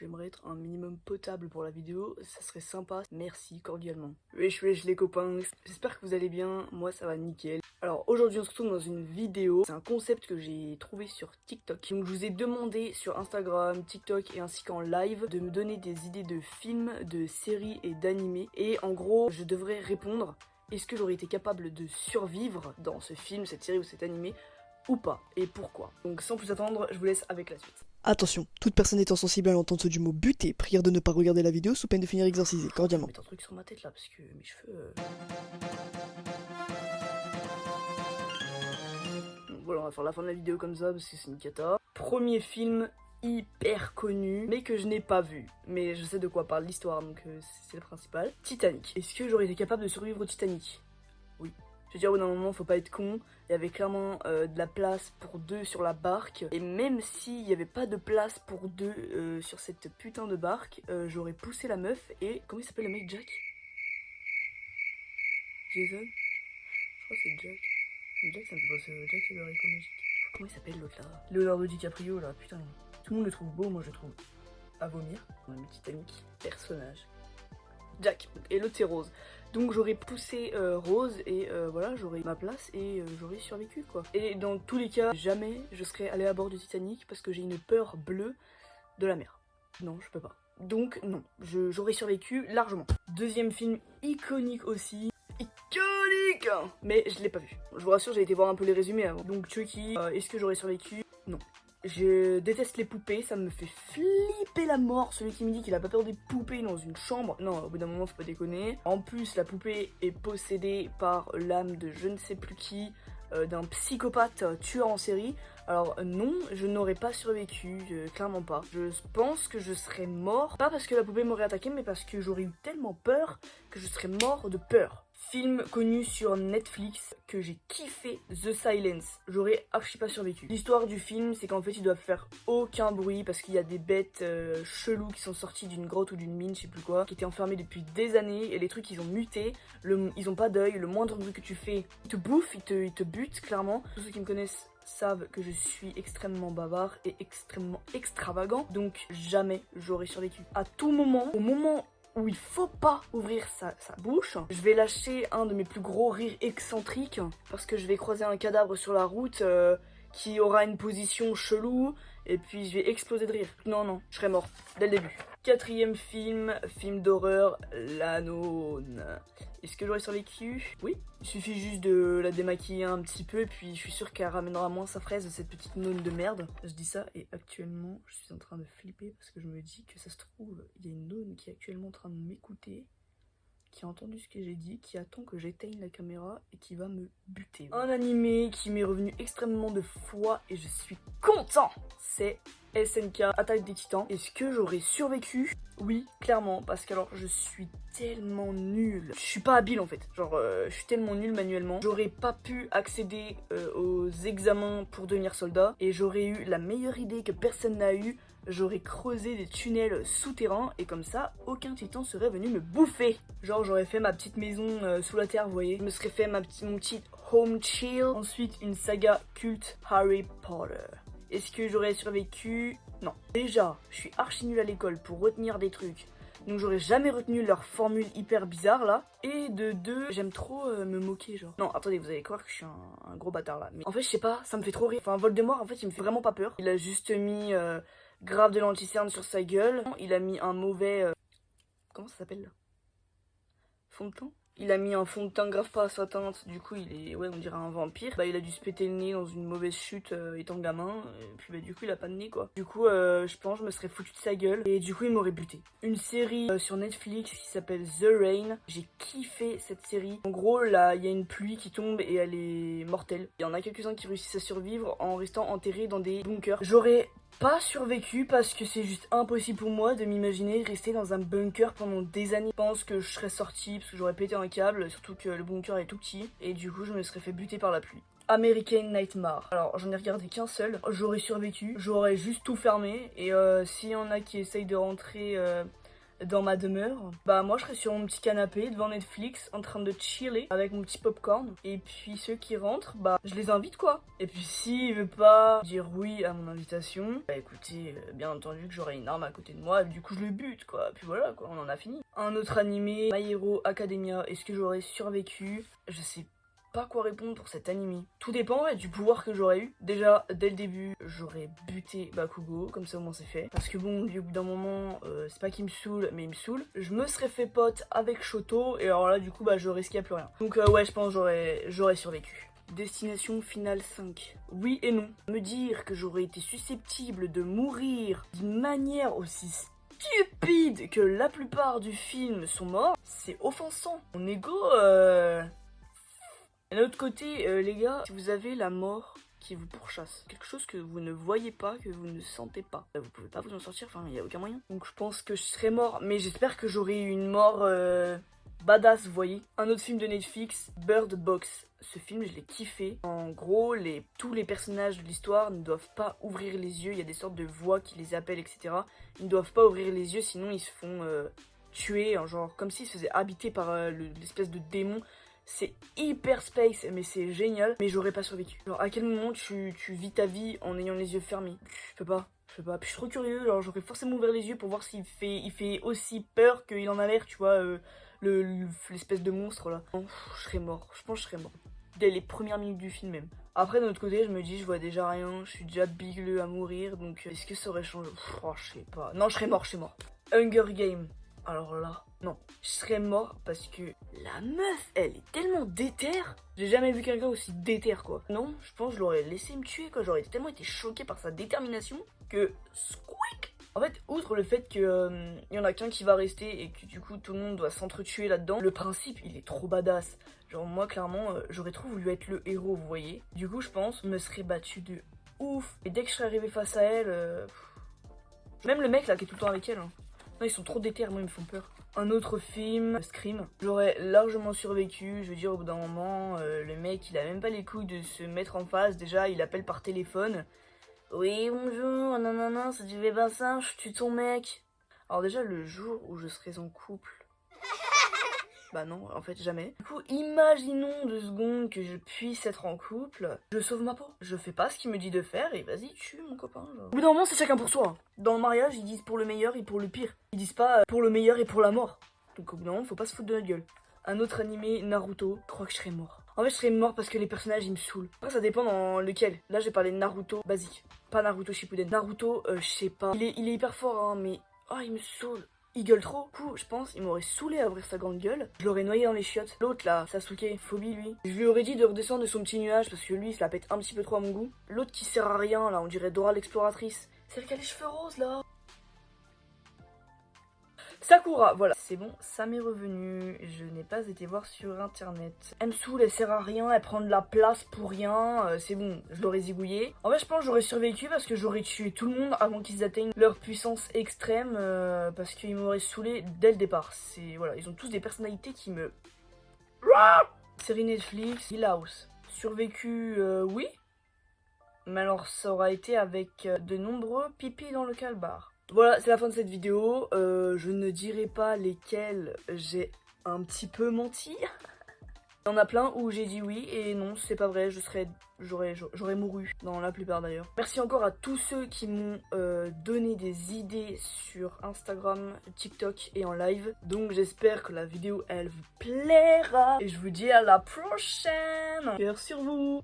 j'aimerais être un minimum potable pour la vidéo, ça serait sympa, merci cordialement. Wesh wesh les copains, j'espère que vous allez bien, moi ça va nickel. Alors aujourd'hui on se retrouve dans une vidéo, c'est un concept que j'ai trouvé sur TikTok. Donc je vous ai demandé sur Instagram, TikTok et ainsi qu'en live de me donner des idées de films, de séries et d'animés. Et en gros je devrais répondre, est-ce que j'aurais été capable de survivre dans ce film, cette série ou cet animé ou pas, et pourquoi. Donc sans plus attendre, je vous laisse avec la suite. Attention, toute personne étant sensible à l'entente du mot buter, prière de ne pas regarder la vidéo sous peine de finir exorcisé, cordialement. Je vais mettre un truc sur ma tête là, parce que mes cheveux... Donc voilà, on va faire la fin de la vidéo comme ça, parce que c'est une cata. Premier film hyper connu, mais que je n'ai pas vu. Mais je sais de quoi parle l'histoire, donc c'est le principal. Titanic. Est-ce que j'aurais été capable de survivre au Titanic? Oui. Je veux dire, au bout d'un moment, faut pas être con. Il y avait clairement de la place pour deux sur la barque. Et même s'il n'y avait pas de place pour deux sur cette putain de barque, j'aurais poussé la meuf et... Comment il s'appelle le mec, Jack? Jason? Je crois que c'est Jack. Jack, ça me fait penser au Jack et le haricot magique. Comment il s'appelle l'autre là? Leonardo DiCaprio là, putain. Tout le monde le trouve beau, moi je le trouve à vomir. On a mis Titanic, personnage. Jack, et l'autre c'est Rose. Donc j'aurais poussé Rose et voilà, j'aurais ma place et j'aurais survécu quoi. Et dans tous les cas, jamais je serais allée à bord du Titanic parce que j'ai une peur bleue de la mer. Non, je peux pas. Donc non, j'aurais survécu largement. Deuxième film iconique aussi. Iconique! Mais je l'ai pas vu. Je vous rassure, j'ai été voir un peu les résumés avant. Donc Chucky, est-ce que j'aurais survécu? Non. Je déteste les poupées, ça me fait flipper la mort. Celui qui me dit qu'il a pas peur des poupées dans une chambre, non, au bout d'un moment faut pas déconner. En plus la poupée est possédée par l'âme de je ne sais plus qui, d'un psychopathe tueur en série. Alors non, je n'aurais pas survécu, clairement pas. Je pense que je serais mort, pas parce que la poupée m'aurait attaqué, mais parce que j'aurais eu tellement peur que je serais mort de peur. Film connu sur Netflix que j'ai kiffé, The Silence. J'aurais archi pas survécu. L'histoire du film, c'est qu'en fait ils doivent faire aucun bruit parce qu'il y a des bêtes cheloues qui sont sorties d'une grotte ou d'une mine, je sais plus quoi, qui étaient enfermées depuis des années et les trucs ils ont muté, ils ont pas d'œil, le moindre bruit que tu fais, ils te bouffent, ils te butent clairement. Tous ceux qui me connaissent savent que je suis extrêmement bavard et extrêmement extravagant, donc jamais j'aurais survécu. À tout moment, au moment où il faut pas ouvrir sa bouche, je vais lâcher un de mes plus gros rires excentriques parce que je vais croiser un cadavre sur la route qui aura une position chelou et puis je vais exploser de rire. Non, je serais mort dès le début. Quatrième film, film d'horreur, La Nonne. Est-ce que j'aurais survécu? Oui. Il suffit juste de la démaquiller un petit peu et puis je suis sûre qu'elle ramènera moins sa fraise, cette petite nonne de merde. Je dis ça et actuellement je suis en train de flipper parce que je me dis que ça se trouve, il y a une nonne qui est actuellement en train de m'écouter, qui a entendu ce que j'ai dit, qui attend que j'éteigne la caméra et qui va me buter. Un animé qui m'est revenu extrêmement de fois et je suis content, c'est SNK Attaque des Titans. Est-ce que j'aurais survécu? Oui, clairement, parce que alors je suis tellement nulle. Je suis pas habile en fait, genre je suis tellement nulle manuellement. J'aurais pas pu accéder aux examens pour devenir soldat et j'aurais eu la meilleure idée que personne n'a eu. J'aurais creusé des tunnels souterrains et comme ça, aucun titan serait venu me bouffer. Genre j'aurais fait ma petite maison sous la terre, vous voyez. Je me serais fait mon petit home chill. Ensuite, une saga culte Harry Potter. Est-ce que j'aurais survécu? Non. Déjà, je suis archi nulle à l'école pour retenir des trucs. Donc j'aurais jamais retenu leur formule hyper bizarre là. Et de deux, j'aime trop me moquer genre. Non, attendez, vous allez croire que je suis un gros bâtard là. Mais en fait, je sais pas, ça me fait trop rire. Enfin, Voldemort, en fait, il me fait vraiment pas peur. Il a juste mis grave de l'anticerne sur sa gueule. Il a mis un mauvais... Comment ça s'appelle là? Fond de teint? Il a mis un fond de teint grave pas à sa teinte, du coup il est, ouais on dirait un vampire. Bah il a dû se péter le nez dans une mauvaise chute étant gamin, et puis bah du coup il a pas de nez quoi. Du coup je pense je me serais foutu de sa gueule, et du coup il m'aurait buté. Une série sur Netflix qui s'appelle The Rain, j'ai kiffé cette série. En gros là il y a une pluie qui tombe et elle est mortelle. Il y en a quelques-uns qui réussissent à survivre en restant enterrés dans des bunkers. J'aurais pas survécu parce que c'est juste impossible pour moi de m'imaginer rester dans un bunker pendant des années. Je pense que je serais sortie parce que j'aurais pété un câble, surtout que le bunker est tout petit et du coup je me serais fait buter par la pluie. American Nightmare. Alors j'en ai regardé qu'un seul, j'aurais survécu, j'aurais juste tout fermé et s'il y en a qui essayent de rentrer dans ma demeure, bah moi je serais sur mon petit canapé devant Netflix en train de chiller avec mon petit popcorn. Et puis ceux qui rentrent, bah je les invite quoi. Et puis s'il veut pas dire oui à mon invitation, bah écoutez, bien entendu que j'aurai une arme à côté de moi et du coup je le bute quoi. Puis voilà quoi, on en a fini. Un autre animé, My Hero Academia, est-ce que j'aurais survécu? Je sais pas quoi répondre pour cet animé. Tout dépend du pouvoir que j'aurais eu. Déjà, dès le début, j'aurais buté Bakugo, comme ça au moins c'est fait. Parce que bon, au bout d'un moment, c'est pas qu'il me saoule, mais il me saoule. Je me serais fait pote avec Shoto, et alors là, du coup, bah je risquais à plus rien. Donc ouais, je pense que j'aurais survécu. Destination finale 5. Oui et non. Me dire que j'aurais été susceptible de mourir d'une manière aussi stupide que la plupart du film sont morts, c'est offensant. Mon ego, Et d'un autre côté, les gars, si vous avez la mort qui vous pourchasse, quelque chose que vous ne voyez pas, que vous ne sentez pas, vous pouvez pas vous en sortir, enfin il n'y a aucun moyen. Donc je pense que je serais mort, mais j'espère que j'aurai eu une mort badass, vous voyez. Un autre film de Netflix, Bird Box. Ce film, je l'ai kiffé. En gros, tous les personnages de l'histoire ne doivent pas ouvrir les yeux, il y a des sortes de voix qui les appellent, etc. Ils ne doivent pas ouvrir les yeux, sinon ils se font tuer, genre comme s'ils se faisaient habiter par l'espèce de démon. C'est hyper space, mais c'est génial. Mais j'aurais pas survécu. Genre, à quel moment tu vis ta vie en ayant les yeux fermés? Je peux pas. Puis je suis trop curieux. Genre, j'aurais forcément ouvert les yeux pour voir s'il fait aussi peur qu'il en a l'air, tu vois, l'espèce de monstre là. Non, je serais mort. Je pense que je serais mort. Dès les premières minutes du film même. Après, d'un autre côté, je me dis, je vois déjà rien. Je suis déjà bigleux à mourir. Donc, est-ce que ça aurait changé? Oh, je sais pas. Non, je serais mort. Hunger Game. Alors là, non, je serais mort parce que la meuf, elle est tellement déterre. J'ai jamais vu quelqu'un aussi déterre quoi. Non, je pense que je l'aurais laissé me tuer quoi. J'aurais tellement été choqué par sa détermination que squeak. En fait, outre le fait que y en a qu'un qui va rester et que du coup tout le monde doit s'entretuer là-dedans, le principe il est trop badass. Genre moi clairement, j'aurais trop voulu être le héros, vous voyez. Du coup, je pense, je me serais battu de ouf. Et dès que je serais arrivé face à elle, même le mec là qui est tout le temps avec elle. Hein. Non, ils sont trop déter, moi ils me font peur. Un autre film, Scream. J'aurais largement survécu, je veux dire au bout d'un moment, le mec il a même pas les couilles de se mettre en face, déjà il appelle par téléphone. Oui bonjour, nanana, ça tu fais pas ça, je tue ton mec. Alors déjà le jour où je serais en couple, bah non, en fait jamais. Du coup, imaginons 2 secondes que je puisse être en couple. Je sauve ma peau. Je fais pas ce qu'il me dit de faire et vas-y, tue mon copain. Genre. Au bout d'un moment, c'est chacun pour soi. Dans le mariage, ils disent pour le meilleur et pour le pire. Ils disent pas pour le meilleur et pour la mort. Donc au bout d'un moment, faut pas se foutre de notre gueule. Un autre animé, Naruto. Je crois que je serais mort. En fait, je serais mort parce que les personnages, ils me saoulent. Après, ça dépend dans lequel. Là, j'ai parlé de Naruto basique. Pas Naruto Shippuden. Naruto, je sais pas. Il est hyper fort, hein, mais... Oh, il me saoule. Il gueule trop. Du coup, je pense, il m'aurait saoulé à ouvrir sa grande gueule. Je l'aurais noyé dans les chiottes. L'autre là, Sasuke, phobie lui. Je lui aurais dit de redescendre de son petit nuage parce que lui, il se la pète un petit peu trop à mon goût. L'autre qui sert à rien, là, on dirait Dora l'exploratrice. Celle qui a les cheveux roses là. Sakura, voilà. C'est bon, ça m'est revenu. Je n'ai pas été voir sur internet. Elle me saoule, elle sert à rien, elle prend de la place pour rien. C'est bon, je l'aurais zigouillé. En fait, je pense que j'aurais survécu parce que j'aurais tué tout le monde avant qu'ils atteignent leur puissance extrême. Parce qu'ils m'auraient saoulé dès le départ. Voilà, ils ont tous des personnalités qui me... Série Netflix, Hill House. Survécu, oui. Mais alors, ça aura été avec de nombreux pipis dans le calbar. Voilà, c'est la fin de cette vidéo. Je ne dirai pas lesquels j'ai un petit peu menti. Il y en a plein où j'ai dit oui et non, c'est pas vrai, j'aurais mouru, dans la plupart d'ailleurs. Merci encore à tous ceux qui m'ont donné des idées sur Instagram, TikTok et en live. Donc j'espère que la vidéo, elle vous plaira. Et je vous dis à la prochaine. Cœur sur vous.